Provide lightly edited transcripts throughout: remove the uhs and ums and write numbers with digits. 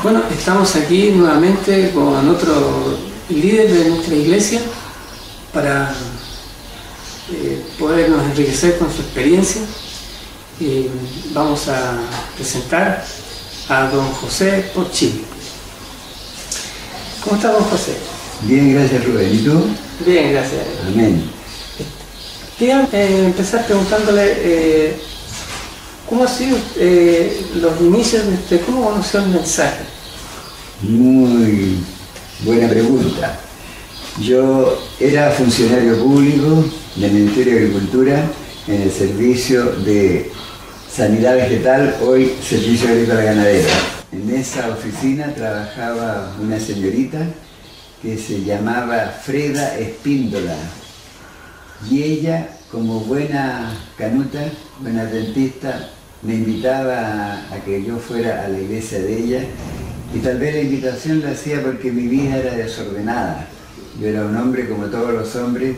Bueno, estamos aquí nuevamente con otro líder de nuestra iglesia para podernos enriquecer con su experiencia. Vamos a presentar a don José Porchini. ¿Cómo está, don José? Bien, gracias, Rubén. ¿Y tú? Bien, gracias. Amén. Quería empezar preguntándole ¿cómo han sido los inicios de usted? ¿Cómo conoció el mensaje? Muy buena pregunta. Yo era funcionario público del Ministerio de Agricultura en el servicio de Sanidad Vegetal, hoy Servicio Agrícola Ganadero. En esa oficina trabajaba una señorita que se llamaba Freda Espíndola, y ella, como buena canuta, buena dentista, me invitaba a que yo fuera a la iglesia de ella, y tal vez la invitación la hacía porque mi vida era desordenada. Yo era un hombre como todos los hombres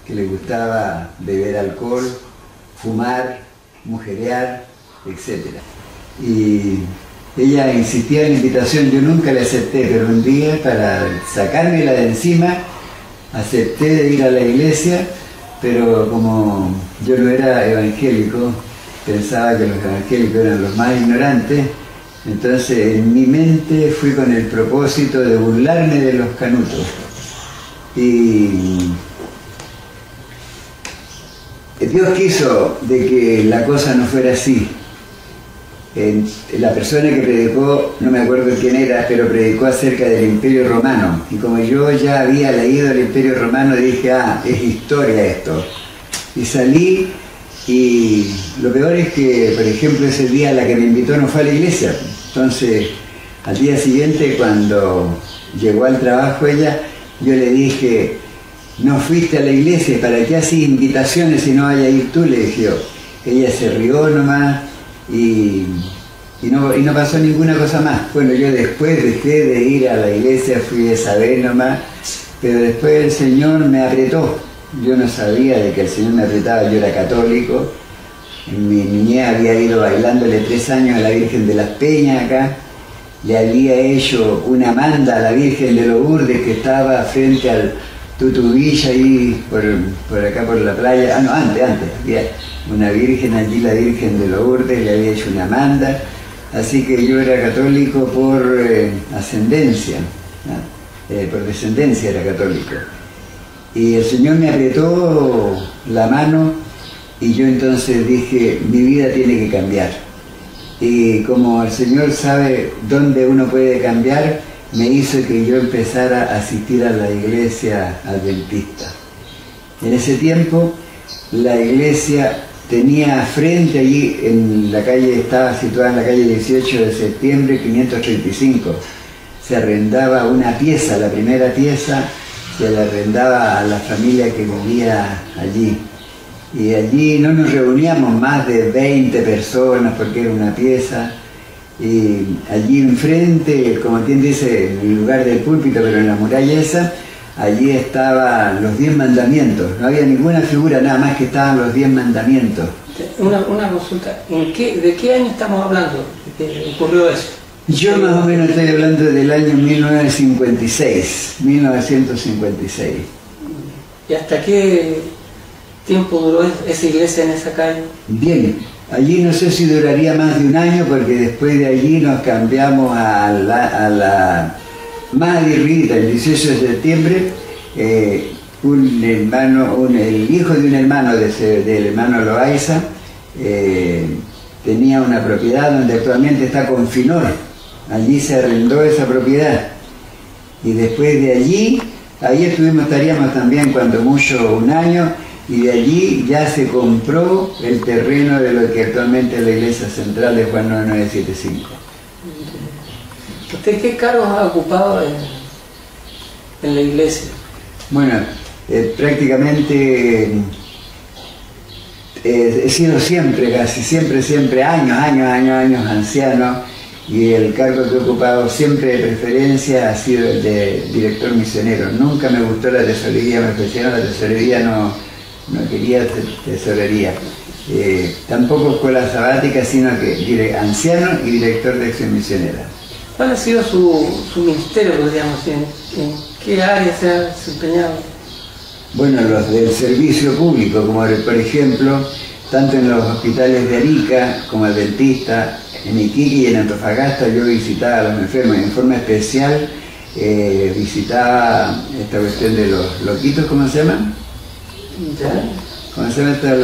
que le gustaba beber alcohol, fumar, mujerear, etc. Y ella insistía en la invitación, yo nunca le acepté, pero un día, para sacármela de encima, acepté de ir a la iglesia, pero como yo no era evangélico, pensaba que los evangélicos eran los más ignorantes, entonces en mi mente fui con el propósito de burlarme de los canutos. Y Dios quiso de que la cosa no fuera así. La persona que predicó, no me acuerdo quién era, pero predicó acerca del Imperio Romano. Y como yo ya había leído el Imperio Romano, dije, es historia esto. Y salí, y lo peor es que, por ejemplo, ese día la que me invitó no fue a la iglesia. Entonces, al día siguiente, cuando llegó al trabajo ella, yo le dije, no fuiste a la iglesia, ¿para qué haces invitaciones si no vayas a ir tú? Le dije yo. Ella se rió nomás. Y no pasó ninguna cosa más. Bueno, yo después dejé de ir a la iglesia, fui esa vez nomás, pero después el Señor me apretó. Yo no sabía de que el Señor me apretaba, yo era católico. En mi niñez había ido bailándole 3 años a la Virgen de las Peñas acá. Le había hecho una manda a la Virgen de Lourdes que estaba frente al Tutubilla, ahí por acá por la playa. Antes, había una virgen allí, la Virgen de Lourdes, le había hecho una manda, así que yo era católico por ascendencia, ¿no? Por descendencia era católico. Y el Señor me apretó la mano y yo entonces dije, mi vida tiene que cambiar. Y como el Señor sabe dónde uno puede cambiar, me hizo que yo empezara a asistir a la iglesia adventista. En ese tiempo la iglesia tenía frente allí, en la calle, estaba situada en la calle 18 de septiembre 535. Se arrendaba una pieza, la primera pieza se la arrendaba a la familia que vivía allí. Y allí no nos reuníamos más de 20 personas porque era una pieza. Y allí enfrente, como quien dice, en el lugar del púlpito, pero en la muralla esa, allí estaban los 10 mandamientos. No había ninguna figura, nada más que estaban los 10 mandamientos. Una consulta, ¿de qué año estamos hablando? ¿De qué ocurrió eso? Yo más o menos estoy hablando del año 1956. ¿Y hasta qué tiempo duró esa iglesia en esa calle? Bien, allí no sé si duraría más de un año, porque después de allí nos cambiamos a la Madre Rita, el 18 de septiembre. El hijo de un hermano del hermano Loaiza tenía una propiedad donde actualmente está Confinor. Allí se arrendó esa propiedad. Y después de allí, ahí estaríamos también cuando mucho un año, y de allí ya se compró el terreno de lo que actualmente es la iglesia central de Juan 9975. ¿Usted qué cargos ha ocupado en la iglesia? Bueno, prácticamente he sido siempre, casi siempre, años, anciano, y el cargo que he ocupado siempre de preferencia ha sido el de director misionero. Nunca me gustó la tesorería, me ofrecieron la tesorería, no quería tesorería. Tampoco escuela sabática, sino que anciano y director de acción misionera. ¿Cuál ha sido su ministerio, podríamos decir? ¿En qué área se ha desempeñado? Bueno, los del servicio público, como por ejemplo, tanto en los hospitales de Arica como el dentista, en Iquique y en Antofagasta yo visitaba a los enfermos, en forma especial visitaba esta cuestión de los loquitos, ¿cómo se llaman? ¿Ya? ¿Cómo se llaman estos de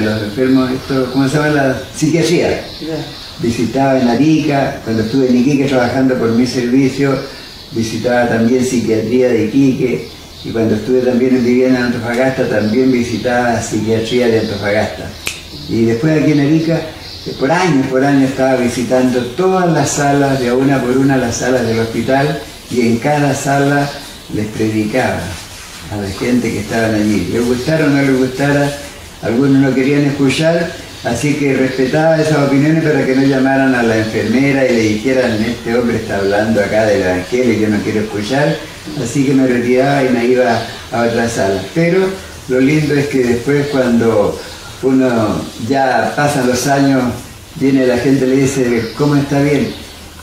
los enfermos, ¿cómo se llama la psiquiatría? Ya. Visitaba en Arica, cuando estuve en Iquique trabajando por mi servicio, visitaba también psiquiatría de Iquique, y cuando estuve también viviendo en Antofagasta también visitaba psiquiatría de Antofagasta. Y después aquí en Arica, por años estaba visitando todas las salas, de una por una las salas del hospital, y en cada sala les predicaba a la gente que estaban allí. Les gustara o no les gustara, algunos no querían escuchar, así que respetaba esas opiniones para que no llamaran a la enfermera y le dijeran: este hombre está hablando acá del Evangelio y yo no quiero escuchar, así que me retiraba y me iba a otra sala. Pero lo lindo es que después, cuando uno ya pasan los años, viene la gente y le dice: ¿cómo está bien?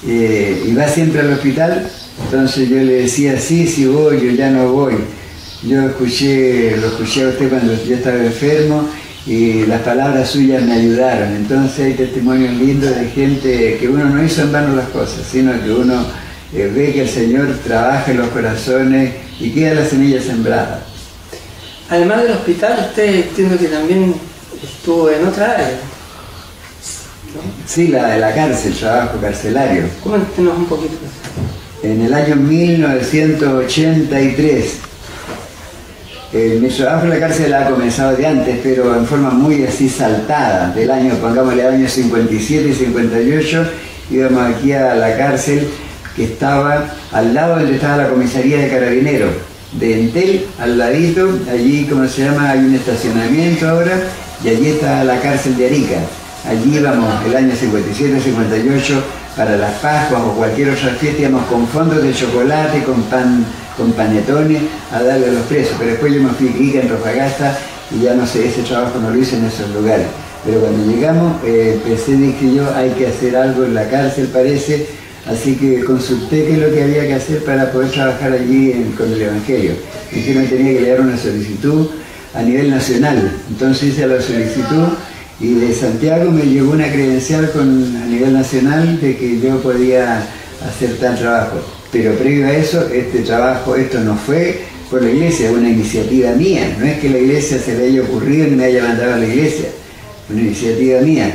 Y va siempre al hospital. Entonces yo le decía: sí voy, yo ya no voy. Yo lo escuché a usted cuando yo estaba enfermo y las palabras suyas me ayudaron. Entonces hay testimonios lindos de gente que uno no hizo en vano las cosas, sino que uno ve que el Señor trabaja en los corazones y queda la semilla sembrada. Además del hospital, usted entiendo que también estuvo en otra área, ¿no? Sí, la cárcel, trabajo carcelario. Coméntenos un poquito. En el año 1983, mi trabajo en la cárcel ha comenzado de antes, pero en forma muy así saltada, del año, pongámosle años 57 y 58, íbamos aquí a la cárcel que estaba al lado donde estaba la comisaría de Carabineros, de Entel, al ladito, allí, ¿cómo se llama? Hay un estacionamiento ahora, y allí está la cárcel de Arica. Allí íbamos el año 57, 58, para las Pascuas o cualquier otra fiesta, íbamos con fondos de chocolate, con panetones, a darle a los presos. Pero después yo me fui a Iquique, en Antofagasta, y ya no sé, ese trabajo no lo hice en esos lugares. Pero cuando llegamos, dije yo, hay que hacer algo en la cárcel, parece, así que consulté qué es lo que había que hacer para poder trabajar allí con el Evangelio. Dije que me tenía que leer una solicitud a nivel nacional. Entonces hice la solicitud y de Santiago me llegó una credencial a nivel nacional de que yo podía hacer tal trabajo. Pero previo a eso, esto no fue por la iglesia, es una iniciativa mía. No es que la iglesia se le haya ocurrido ni me haya mandado a la iglesia, una iniciativa mía.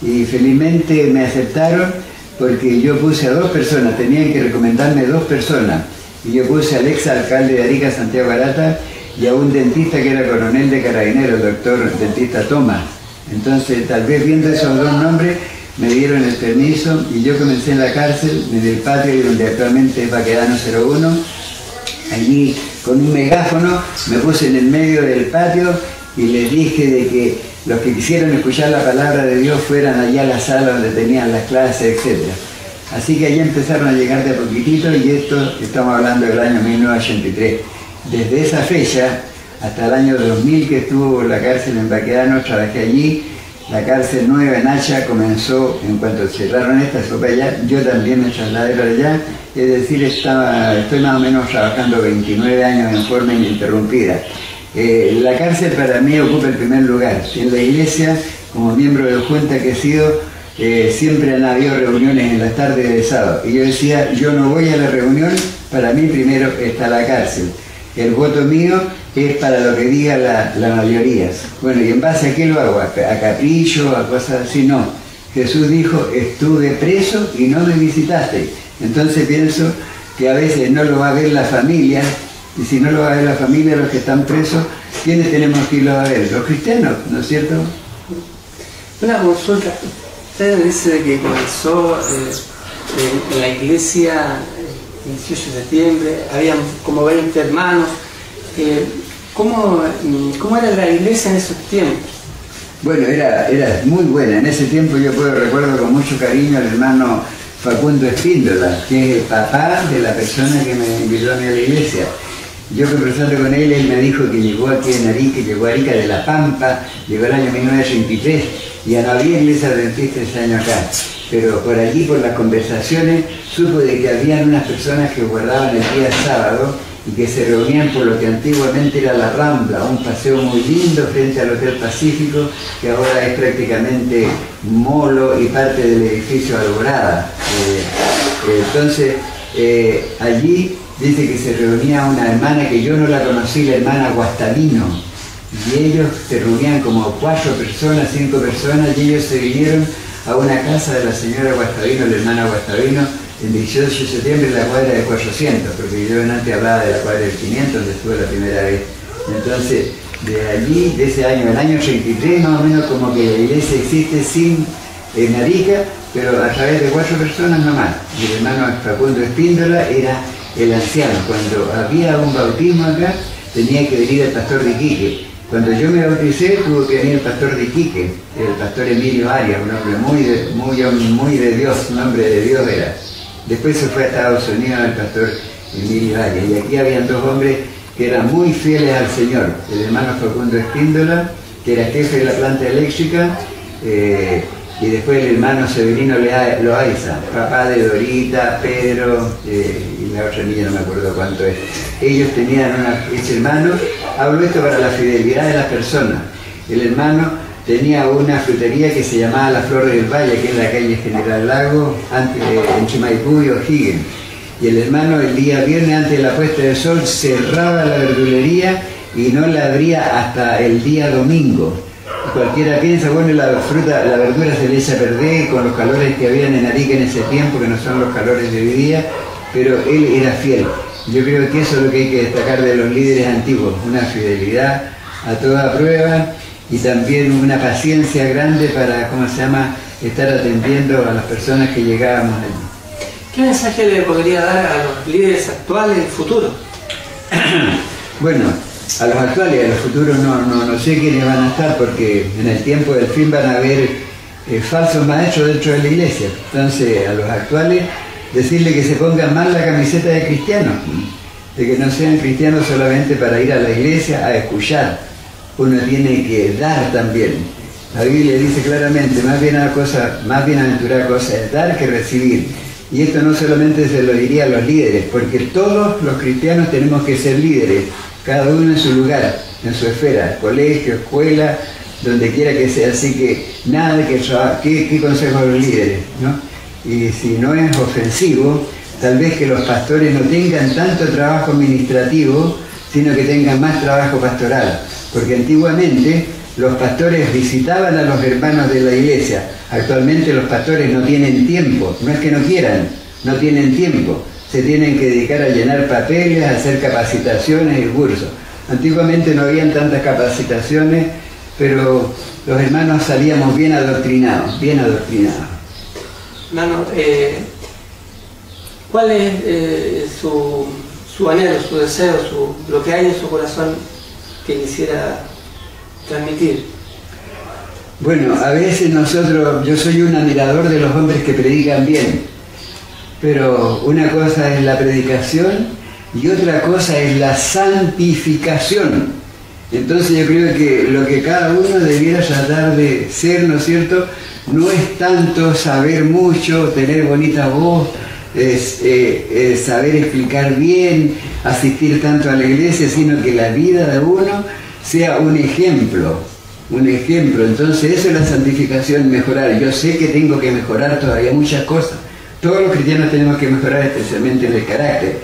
Y felizmente me aceptaron porque yo puse a 2 personas, tenían que recomendarme 2 personas. Y yo puse al ex alcalde de Arica, Santiago Arata, y a un dentista que era coronel de Carabineros, el doctor dentista Tomás. Entonces, tal vez viendo esos 2 nombres, me dieron el permiso y yo comencé en la cárcel, en el patio donde actualmente es Baquedano 01. Allí, con un megáfono, me puse en el medio del patio y les dije de que los que quisieran escuchar la palabra de Dios fueran allá a la sala donde tenían las clases, etc. Así que allí empezaron a llegar de a poquitito, y esto estamos hablando del año 1983. Desde esa fecha hasta el año 2000 que estuvo la cárcel en Baquedano, trabajé allí. La cárcel nueva en Hacha comenzó, en cuanto cerraron esta, fue para allá. Yo también me trasladé para allá, es decir, estoy más o menos trabajando 29 años en forma ininterrumpida. La cárcel para mí ocupa el primer lugar. En la iglesia, como miembro de la Junta que he sido, siempre han habido reuniones en las tardes de sábado. Y yo decía, yo no voy a la reunión, para mí primero está la cárcel. El voto mío es para lo que diga la mayoría. Bueno, ¿y en base a qué lo hago? ¿A capricho? ¿A cosas así? No. Jesús dijo, estuve preso y no me visitaste. Entonces pienso que a veces no lo va a ver la familia, y si no lo va a ver la familia, los que están presos, ¿quiénes tenemos que irlo a ver? Los cristianos, ¿no es cierto? Una consulta. Usted dice de que comenzó en la iglesia el 18 de septiembre, habían como 20 hermanos. ¿Cómo era la iglesia en esos tiempos? Bueno, era muy buena. En ese tiempo yo recuerdo con mucho cariño al hermano Facundo Espíndola, que es el papá de la persona que me invitó a mí a la iglesia. Yo conversando con él me dijo que llegó aquí en Arica, llegó a Arica de La Pampa, llegó el año 1933, y ya no había iglesia adventista ese año acá. pero por allí, por las conversaciones, supo de que habían unas personas que guardaban el día sábado y que se reunían por lo que antiguamente era la Rambla, un paseo muy lindo frente al Hotel Pacífico, que ahora es prácticamente molo y parte del edificio Alborada. Entonces, allí dice que se reunía una hermana que yo no la conocí, la hermana Guastavino, y ellos se reunían como 4 personas, 5 personas, y ellos se vinieron a una casa de la señora Guastavino, la hermana Guastavino, el 18 de septiembre en la cuadra de 400, porque yo antes hablaba de la cuadra del 500, donde estuve la primera vez. Entonces, de allí, de ese año, el año 33, más o menos, como que la iglesia existe sin Arica, pero a través de 4 personas nomás. Y el hermano Facundo Espíndola era el anciano. Cuando había un bautismo acá, tenía que venir el pastor de Iquique. Cuando yo me bauticé, tuvo que venir el pastor de Iquique, el pastor Emilio Arias, un hombre muy de Dios, un hombre de Dios era. Después se fue a Estados Unidos el pastor Emilio Arias, y aquí habían 2 hombres que eran muy fieles al Señor. El hermano Facundo Espíndola, que era jefe de la planta eléctrica, y después el hermano Severino Loaiza, papá de Dorita, Pedro, y la otra niña no me acuerdo cuánto es. Ellos tenían ese hermano, hablo esto para la fidelidad de las personas. El hermano tenía una frutería que se llamaba La Flor del Valle, que es la calle General Lago, en Chimaipú y O'Higgins. Y el hermano el día viernes, antes de la puesta del sol, cerraba la verdulería y no la abría hasta el día domingo. Cualquiera piensa, bueno, la verdura se le echa a perder con los calores que habían en Arica en ese tiempo, que no son los calores de hoy día, pero él era fiel. Yo creo que eso es lo que hay que destacar de los líderes antiguos, una fidelidad a toda prueba y también una paciencia grande para, estar atendiendo a las personas que llegábamos allí. ¿Qué mensaje le podría dar a los líderes actuales y futuros? Bueno, a los actuales y a los futuros no sé quiénes van a estar, porque en el tiempo del fin van a haber falsos maestros dentro de la iglesia. Entonces, a los actuales, decirle que se pongan más la camiseta de cristianos, de que no sean cristianos solamente para ir a la iglesia a escuchar. Uno tiene que dar también. La Biblia dice claramente, más bienaventurada cosa es dar que recibir. Y esto no solamente se lo diría a los líderes, porque todos los cristianos tenemos que ser líderes, cada uno en su lugar, en su esfera, colegio, escuela, donde quiera que sea. Así que nada ¿qué consejo a los líderes, ¿no? Y si no es ofensivo, tal vez que los pastores no tengan tanto trabajo administrativo, sino que tengan más trabajo pastoral, porque antiguamente los pastores visitaban a los hermanos de la iglesia. Actualmente los pastores no tienen tiempo, no es que no quieran, no tienen tiempo. Se tienen que dedicar a llenar papeles, a hacer capacitaciones y cursos. Antiguamente no habían tantas capacitaciones, pero los hermanos salíamos bien adoctrinados, bien adoctrinados. Hermano, ¿cuál es su anhelo, su deseo, lo que hay en su corazón que quisiera transmitir? Bueno, a veces yo soy un admirador de los hombres que predican bien, pero una cosa es la predicación y otra cosa es la santificación. Entonces yo creo que lo que cada uno debiera tratar de ser, ¿no es cierto?, no es tanto saber mucho, tener bonita voz, saber explicar bien, asistir tanto a la iglesia, sino que la vida de uno sea un ejemplo. Entonces eso es la santificación, mejorar. Yo sé que tengo que mejorar todavía muchas cosas. Todos los cristianos tenemos que mejorar, especialmente en el carácter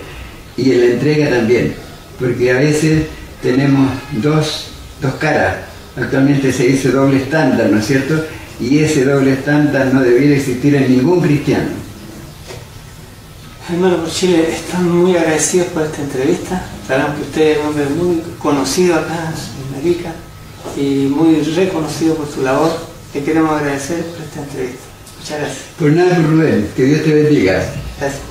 y en la entrega también, porque a veces tenemos dos caras. Actualmente se dice doble estándar, ¿no es cierto? Y ese doble estándar no debiera existir en ningún cristiano. Hermano, por Chile, estamos muy agradecidos por esta entrevista. Sabemos que usted es un hombre muy conocido acá en Arica y muy reconocido por su labor. Le queremos agradecer por esta entrevista. Muchas gracias. Por nada, Rubén. Que Dios te bendiga. Gracias.